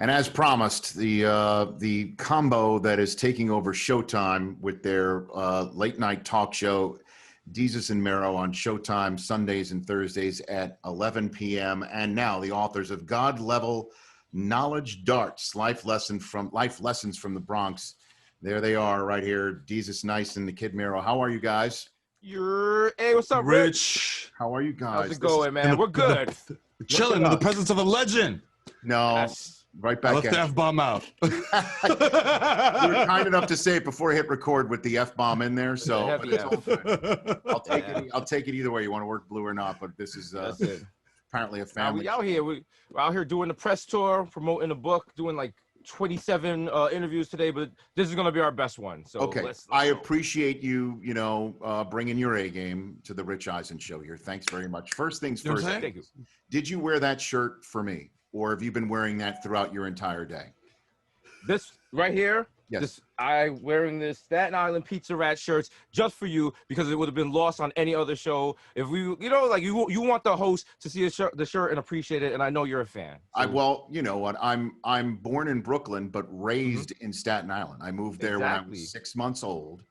And as promised, the combo that is taking over Showtime with their late night talk show, Desus Mero on Showtime Sundays and Thursdays at 11 p.m. And now the authors of God Level Knowledge Darts, life lessons from the Bronx. There they are right here, Desus Nice and the Kid Mero. How are you guys? Hey, what's up, Rich? How are you guys? How's it going, man? We're good. Chilling in the presence of a legend. No. Yes. Right back. I left the F-bomb out. You were kind enough to say it before I hit record with the F-bomb in there, so it's all fine. I'll take it either way. You want to work blue or not, but this is apparently a family. We out here. We're out here doing the press tour, promoting the book, doing like 27 interviews today, but this is going to be our best one. So okay, let's I go. appreciate you, bringing your A game to the Rich Eisen Show here. Thanks very much. First things first. Thank you. Did you wear that shirt for me? Or have you been wearing that throughout your entire day? This right here, yes. I'm wearing this Staten Island Pizza Rat shirts just for you because it would have been lost on any other show. If we, you want the host to see the shirt and appreciate it, and I know you're a fan. So. Well, you know what? I'm born in Brooklyn, but raised in Staten Island. I moved there when I was 6 months old,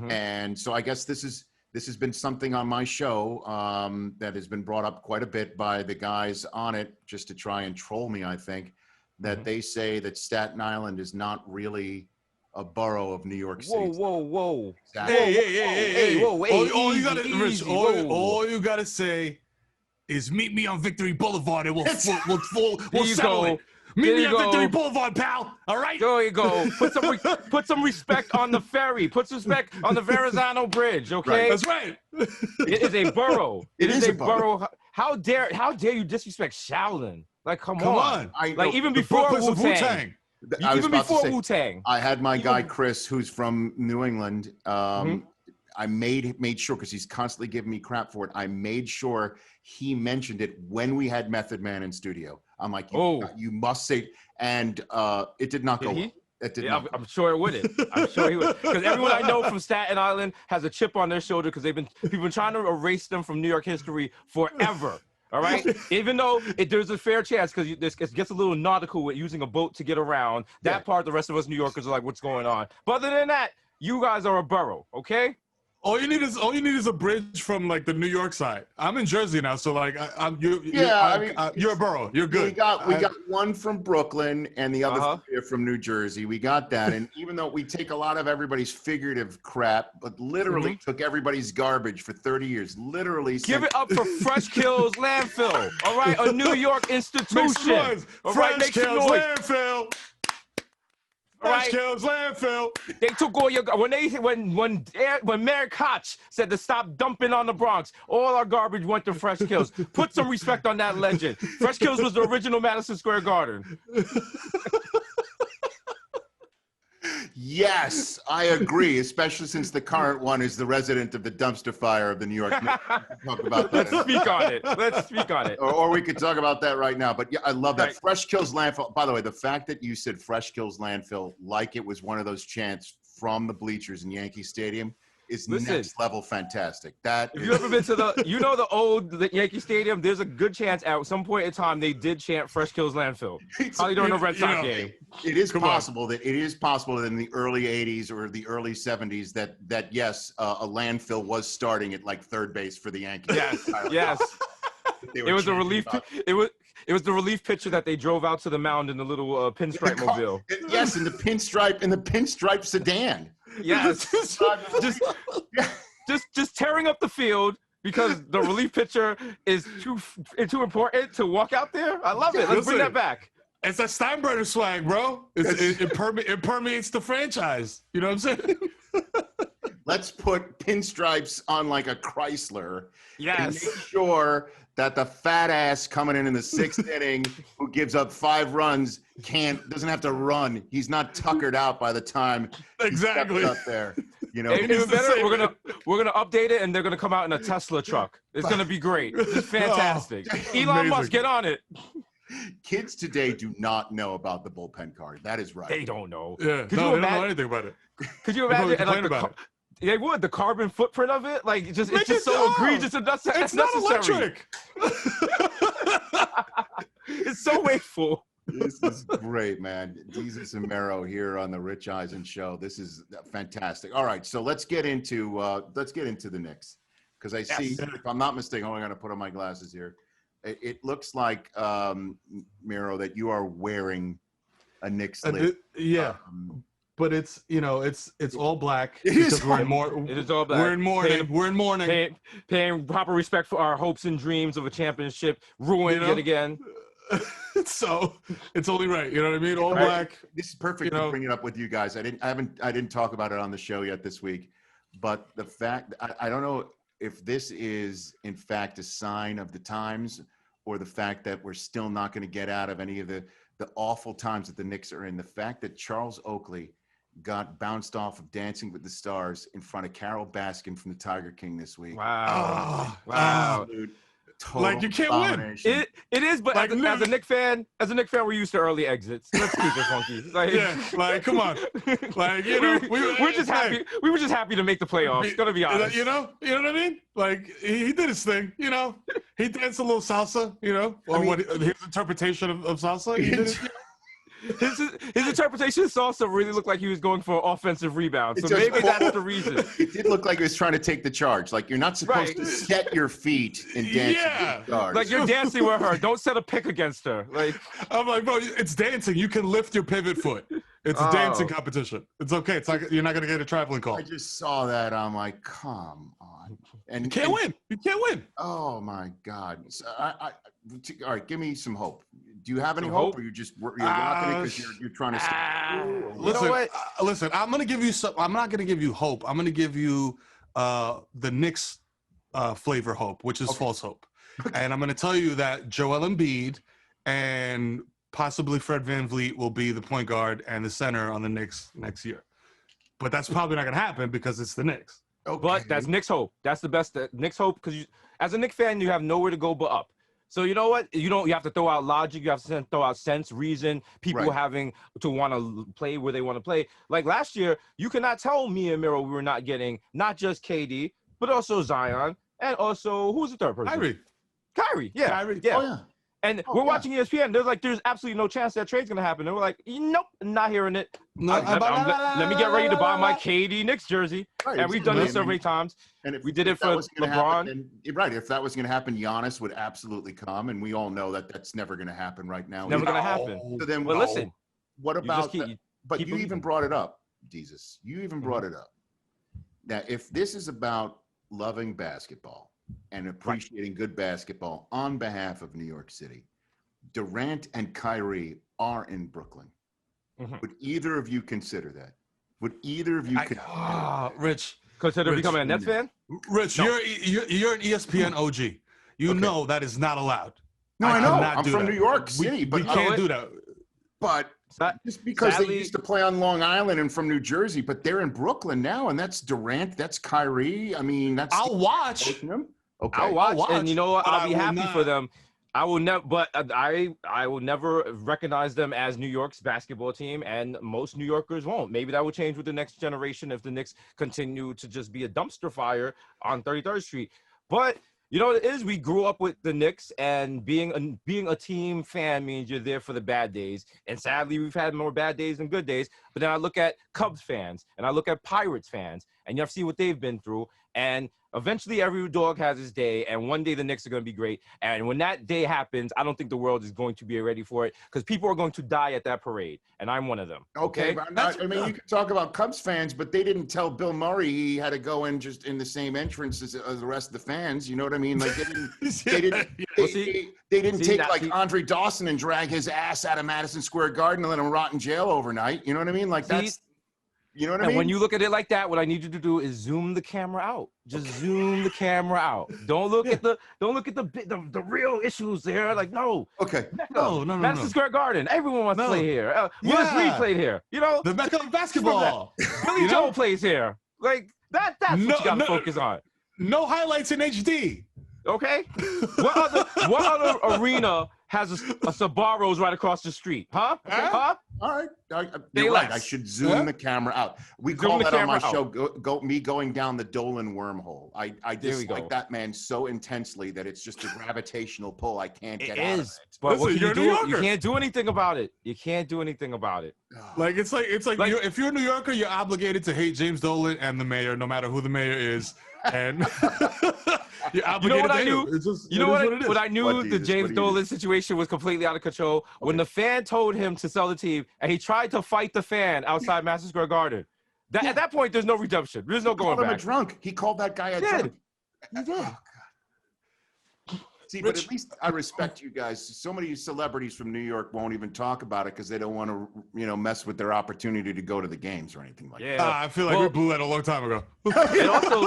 and so I guess this has been something on my show that has been brought up quite a bit by the guys on it, just to try and troll me, I think, that they say that Staten Island is not really a borough of New York City. Whoa. Exactly. Hey. Whoa, all you gotta say is meet me on Victory Boulevard and we'll settle it. Meet me on Victory Boulevard, pal. All right. There you go. Put some respect on the ferry. Put some respect on the Verrazano Bridge. Okay. Right. That's right. It is a borough. It is a borough. How dare you disrespect Shaolin? Like, come on. Even the before Wu-Tang. Even before Wu-Tang. I had my guy Chris, who's from New England. I made sure, because he's constantly giving me crap for it. I made sure he mentioned it when we had Method Man in studio. I'm like, you must say, and it did not go well. It did not. I'm sure it wouldn't. I'm sure he would, because everyone I know from Staten Island has a chip on their shoulder because people been trying to erase them from New York history forever. All right, even though there's a fair chance because it gets a little nautical with using a boat to get around. That part, the rest of us New Yorkers are like, what's going on? But other than that, you guys are a borough, okay? All you need is a bridge from like the New York side. I'm in Jersey now, so like you're a borough. You're good. We got one from Brooklyn and the other from New Jersey. We got that, and even though we take a lot of everybody's figurative crap, but literally took everybody's garbage for 30 years. Literally, give it up for Fresh Kills Landfill. All right, a New York institution. Fresh Kills Landfill. Right. Kills Landfill. They took all your when Mayor Koch said to stop dumping on the Bronx, all our garbage went to Fresh Kills. Put some respect on that legend. Fresh Kills was the original Madison Square Garden. Yes, I agree, especially since the current one is the resident of the dumpster fire of the New York Knicks. Talk about that. Let's speak on it. Or we could talk about that right now. But yeah, I love that. Right. Fresh Kills Landfill. By the way, the fact that you said Fresh Kills Landfill like it was one of those chants from the bleachers in Yankee Stadium is next level fantastic. If you ever been to the old Yankee Stadium, there's a good chance at some point in time they did chant Fresh Kills Landfill. Probably during a Red Sox game. It is possible that in the early 80s or the early 70s that yes, a landfill was starting at like third base for the Yankees. Yes. It was a relief. It was the relief pitcher that they drove out to the mound in the little pinstripe mobile. Yes, in the pinstripe sedan. Yes, just tearing up the field because the relief pitcher is too important to walk out there. I love it. Let's bring that back. It's that Steinbrenner swag, bro. It permeates the franchise. You know what I'm saying? Let's put pinstripes on like a Chrysler. Yes. And make sure that the fat ass coming in the sixth inning who gives up 5 runs doesn't have to run. He's not tuckered out by the time he's up there. You know, even better, we're gonna update it and they're gonna come out in a Tesla truck. It's gonna be great. It's fantastic. Elon Musk, get on it. Kids today do not know about the bullpen card. That is right. They don't know. Yeah, they don't know anything about it. Could you imagine? They would. The carbon footprint of it, like, it's just so egregious and it's not electric. It's so wasteful. This is great, man. Desus Mero here on the Rich Eisen Show. This is fantastic. All right, so let's get into the Knicks, because I see, if I'm not mistaken, I'm going to put on my glasses here. It looks like Mero, that you are wearing a Knicks sleeve. But it's all black. It is. It is all black. We're in mourning. Paying proper respect for our hopes and dreams of a championship ruined yet again. So it's only right. You know what I mean? All black. This is perfect to bring it up with you guys. I didn't talk about it on the show yet this week, but the fact, I don't know if this is in fact a sign of the times, or the fact that we're still not going to get out of any of the awful times that the Knicks are in. The fact that Charles Oakley got bounced off of Dancing with the Stars in front of Carol Baskin from the Tiger King this week. Wow. Dude, like, you can't domination. win. It is, but like, as a Knicks fan, we're used to early exits. Let's keep it funky. Like, come on. Like, we're just happy. We were just happy to make the playoffs. Gonna be honest. You know what I mean? Like, he did his thing. He danced a little salsa. His interpretation of salsa. He did it, His interpretation of salsa really looked like he was going for offensive rebounds. So maybe that's the reason. It did look like he was trying to take the charge. Like, you're not supposed to set your feet and dance with the stars. Like, you're dancing with her. Don't set a pick against her. Like, I'm like, bro, it's dancing. You can lift your pivot foot. It's a dancing competition. It's okay. It's like you're not going to get a traveling call. I just saw that. I'm like, come on. And you can't win. You can't win. Oh, my God. So all right, give me some hope. Do you have any hope, or you're rocking it because you're trying to listen, I'm going to give you some. I'm not going to give you hope. I'm going to give you the Knicks flavor hope, which is false hope. And I'm going to tell you that Joel Embiid and possibly Fred VanVleet will be the point guard and the center on the Knicks next year. But that's probably not going to happen because it's the Knicks. Okay. But that's Knicks hope. That's the best Knicks hope, because as a Knicks fan, you have nowhere to go but up. So you know what? You have to throw out logic. You have to throw out sense, reason, people having to want to play where they want to play. Like last year, you cannot tell me and Mero we were not getting not just KD, but also Zion, and also, who's the third person? Kyrie. Yeah. Kyrie. Yeah. Oh, yeah. And we're watching ESPN. There's absolutely no chance that trade's gonna happen. And we're like, nope, not hearing it. Let me get ready to buy my KD Knicks jersey. Right, and we've done this so many times. And if we did it for LeBron. If that was going to happen, Giannis would absolutely come, and we all know that that's never going to happen right now. Never going to happen. So then, listen. What about? But you even brought it up, Desus. You even brought it up. Now, if this is about loving basketball and appreciating good basketball on behalf of New York City, Durant and Kyrie are in Brooklyn. Would either of you consider that? Would either of you Rich, consider becoming a Nets fan? Rich, you're an ESPN OG. You know that is not allowed. No, I know. I'm from New York City, but we can't do that. But just because they used to play on Long Island and from New Jersey, but they're in Brooklyn now, and that's Durant, that's Kyrie. I mean, that's I'll watch. Okay. I'll watch, and you know what? I'll be happy for them. I will never, but I will never recognize them as New York's basketball team, and most New Yorkers won't. Maybe that will change with the next generation if the Knicks continue to just be a dumpster fire on 33rd Street. But you know what it is? We grew up with the Knicks, and being a team fan means you're there for the bad days. And sadly, we've had more bad days than good days. But then I look at Cubs fans, and I look at Pirates fans, and you have to see what they've been through. And eventually, every dog has his day, and one day the Knicks are going to be great. And when that day happens, I don't think the world is going to be ready for it, because people are going to die at that parade, and I'm one of them. Okay, I mean, you can talk about Cubs fans, but they didn't tell Bill Murray he had to go in just in the same entrance as the rest of the fans. You know what I mean? Like they didn't take Andre Dawson and drag his ass out of Madison Square Garden and let him rot in jail overnight. You know what I mean? Like that's. You know what I mean? And when you look at it like that, what I need you to do is zoom the camera out. Just zoom the camera out. Don't look at the real issues there. Like, no. Okay. No. Madison Square Garden. Everyone wants to play here. Willis Reed played here. You know, the Mecca of basketball. Billy Joel plays here. Like that's what you gotta focus on. No highlights in HD. Okay. What other arena has a Sbarro's right across the street? Huh? All right. Say You're right. less. I should zoom the camera out. We Zoom call the that on my camera show, me going down the Dolan wormhole. I There we dislike go. that man so intensely that it's just a gravitational pull. I can't get It out is. of it. But what Listen, can you you're a New do? You Yorker. can't do anything about it. You can't do anything about it. Like it's like Like- if you're a New Yorker, you're obligated to hate James Dolan and the mayor, no matter who the mayor is, and you're obligated what to I hate knew? him. It's just, You know it is what? it is. What I knew What, the Jesus? James What do you Dolan situation was completely out of control when the fan told him to sell the team, and he tried to fight the fan outside Madison Square Garden. At that point, there's no redemption. There's no going Called him a back. drunk. He called that guy a He did. drunk. He did. See, but Rich- at least I respect you guys. So many celebrities from New York won't even talk about it because they don't want to, mess with their opportunity to go to the games or anything like that. Yeah. I feel like we blew that a long time ago. And also,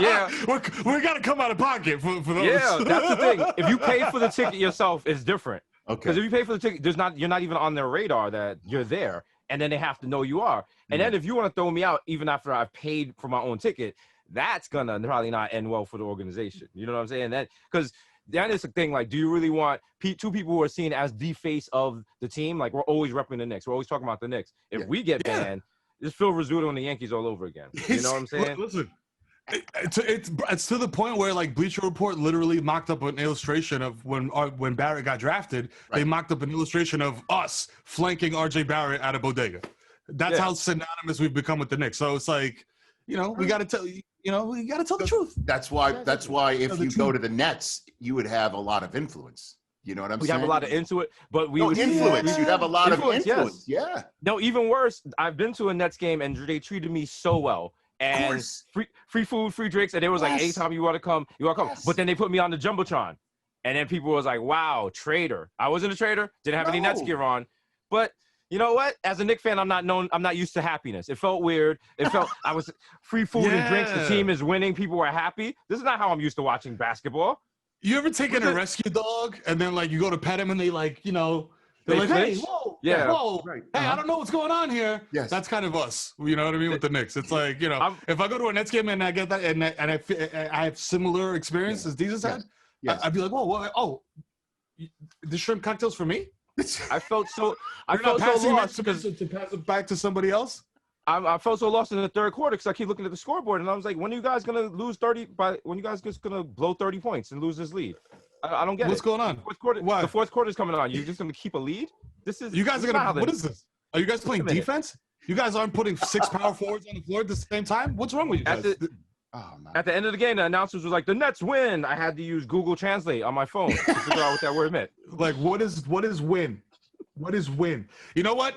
yeah. we got to come out of pocket for those. Yeah, that's the thing. If you pay for the ticket yourself, it's different. Okay. Because if you pay for the ticket, you're not even on their radar that you're there, and then they have to know you are. And then if you want to throw me out, even after I've paid for my own ticket, that's gonna probably not end well for the organization. You know what I'm saying? That because that is the thing. Like, do you really want two people who are seen as the face of the team? Like, we're always repping the Knicks. We're always talking about the Knicks. If we get banned, it's Phil Rizzuto and the Yankees all over again. You know what I'm saying? Listen, it's to the point where like Bleacher Report literally mocked up an illustration of when Barrett got drafted. They mocked up an illustration of us flanking RJ Barrett at a bodega. That's how synonymous we've become with the Knicks. So it's like, we got to tell we got to tell the truth. That's why if you go to the Nets, you would have a lot of influence. You know what I'm We saying? have a lot of intuit, but we would influence. You'd have a lot of influence. Yes. Yeah. No, even worse. I've been to a Nets game and they treated me so well. And free food, free drinks, and it was like, anytime you want to come, you want to come. But then they put me on the jumbotron, and then people was like, "Wow, traitor!" I wasn't a traitor. Didn't have any Nets gear on, but you know what? As a Knicks fan, I'm not used to happiness. It felt weird. It felt I was free food and drinks. The team is winning. People were happy. This is not how I'm used to watching basketball. You ever taken a rescue dog and then like you go to pet him and they like they're like, hey, whoa, whoa, right. hey, I don't know what's going on here. Yes. That's kind of us. You know what I mean with the Knicks. It's like if I go to a Nets game and I get that and I have similar experience as Desus had, I'd be like, whoa, the shrimp cocktails for me. I felt so passing lost to because pass it back to somebody else. I felt so lost in the third quarter because I keep looking at the scoreboard and I was like, when are you guys gonna lose 30? When you guys just gonna blow 30 points and lose this lead? I don't get What's going on? Why? The fourth quarter is coming on. You're just gonna keep a lead? You guys are gonna. What is this? Are you guys playing defense? You guys aren't putting 6 power forwards on the floor at the same time. What's wrong with you guys? At the end of the game, the announcers was like, "The Nets win." I had to use Google Translate on my phone to figure out what that word meant. Like, what is win? What is win? You know what?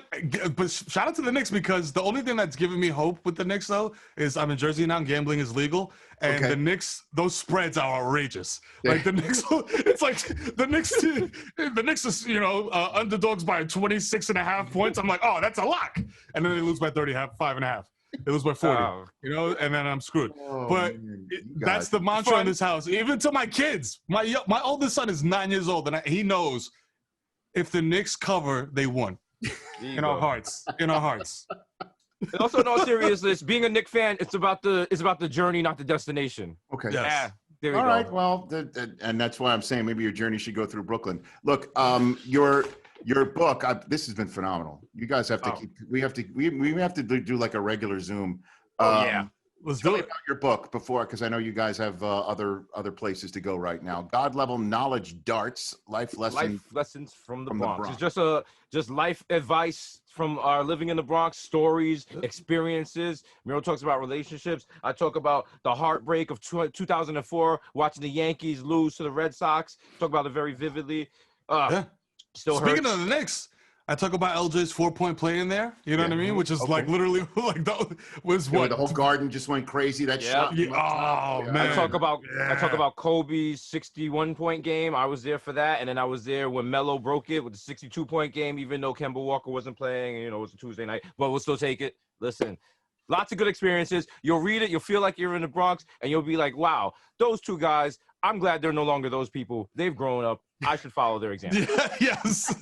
But shout out to the Knicks because the only thing that's giving me hope with the Knicks though is I'm in Jersey now. Gambling is legal, and the Knicks, those spreads are outrageous. Like the Knicks, it's like the Knicks is underdogs by 26.5 points. I'm like, oh, that's a lock, and then they lose by 5.5. They lose by 40. And then I'm screwed. But that's the mantra in this house. Even to my kids, my oldest son is 9 years old, and he knows. If the Knicks cover, they won. In our hearts. And also, in all seriousness, being a Knicks fan, it's about the journey, not the destination. Okay. Yes. Yeah. There we All go. right. Well, and that's why I'm saying maybe your journey should go through Brooklyn. Look, your book. This has been phenomenal. You guys have to keep. We have to do like a regular Zoom. Let's Tell do me it. about your book before, because I know you guys have other places to go right now. God level knowledge darts, life lessons from the Bronx. It's just life advice from our living in the Bronx, stories, experiences. Mero talks about relationships. I talk about the heartbreak of 2004, watching the Yankees lose to the Red Sox. Talk about it very vividly. Still Speaking hurts. of the Knicks, I talk about LJ's 4-point play in there. You know what I mean? Which is like literally like that was what the whole garden just went crazy. That shot. Man. I talk about Kobe's 61-point game. I was there for that, and then I was there when Melo broke it with the 62-point game. Even though Kemba Walker wasn't playing, it was a Tuesday night, but we'll still take it. Listen, lots of good experiences. You'll read it, you'll feel like you're in the Bronx, and you'll be like, "Wow, those two guys. I'm glad they're no longer those people. They've grown up. I should follow their example." Yes.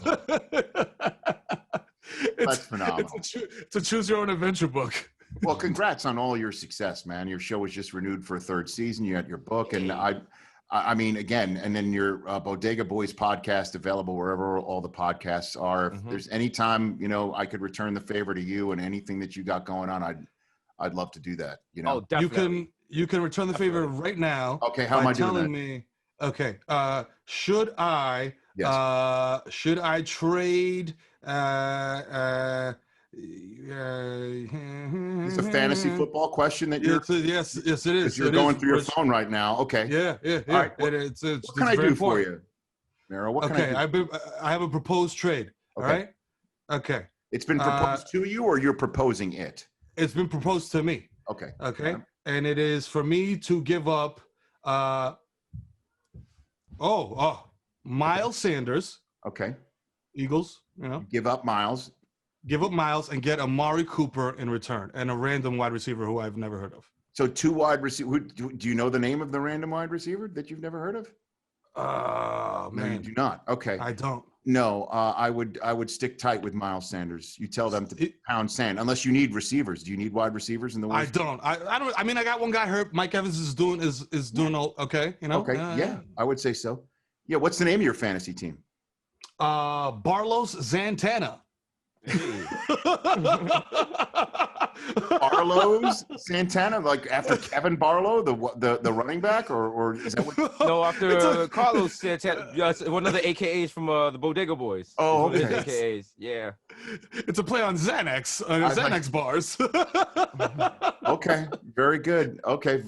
That's phenomenal. It's a choose your own adventure book. Well, congrats on all your success, man. Your show was just renewed for a third season. You had your book, and I mean, again, and then your Bodega Boys podcast available wherever all the podcasts are. If there's any time, you know, I could return the favor to you and anything that you got going on, I'd love to do that. You know, Oh, definitely. You can return the favor right now. Okay, how am I doing that? Telling me, okay, should I trade? It's a fantasy football question that you're. Yes, it is. You're going through your phone right now. Okay. Yeah. All right. What can I do for you, Mero? What can I do? I have a proposed trade. Okay. All right. Okay. It's been proposed to you, or you're proposing it? It's been proposed to me. Okay. Okay. And it is for me to give up. Miles Sanders. Okay. Eagles. You know. Give up Miles. Give up Miles and get Amari Cooper in return and a random wide receiver who I've never heard of. So 2 wide receiver. Do you know the name of the random wide receiver that you've never heard of? Man, no, you do not. Okay, I don't. No, I would stick tight with Miles Sanders. You tell them to pound sand unless you need receivers. Do you need wide receivers in the? I don't. I don't. I mean, I got one guy hurt. Mike Evans is doing all okay. You know. Okay. Yeah, I would say so. Yeah. What's the name of your fantasy team? Barlow's Zantana. Barlow's Santana, like after Kevin Barlow, the running back, or is that what? No, after Carlos Santana, one of the AKAs from the Bodega Boys. Oh, okay. AKAs, yeah. It's a play on Xanax, Xanax bars. Okay, very good. Okay,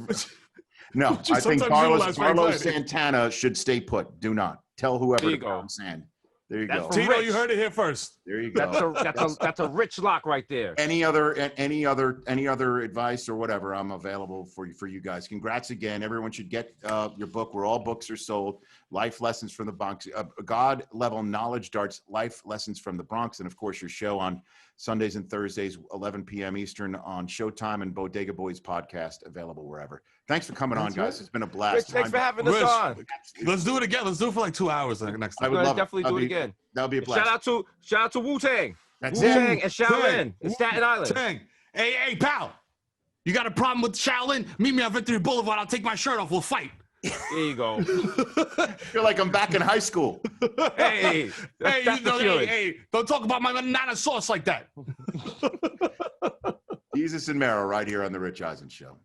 no, I think Barlow Santana should stay put. Do not tell whoever to pound sand. There you go. Tito, you heard it here first. There you go. That's a rich lock right there. Any other advice or whatever, I'm available for you guys. Congrats again. Everyone should get your book where all books are sold. Life Lessons from the Bronx. God level knowledge darts. Life Lessons from the Bronx, and of course your show on Sundays and Thursdays, 11 p.m. Eastern on Showtime, and Bodega Boys podcast available wherever. Thanks for coming on, guys. It's been a blast. Rich, thanks for having us on. Let's do it again. Let's do it for like 2 hours next time. I would love definitely do it again. That would be a blast. Shout out to Wu-Tang. That's Wu-Tang it. and Shaolin in Staten Island. Tang. Hey, pal. You got a problem with Shaolin? Meet me on Victory Boulevard. I'll take my shirt off. We'll fight. There you go. I feel like I'm back in high school. Hey, don't talk about my banana sauce like that. Desus and Mero right here on the Rich Eisen Show.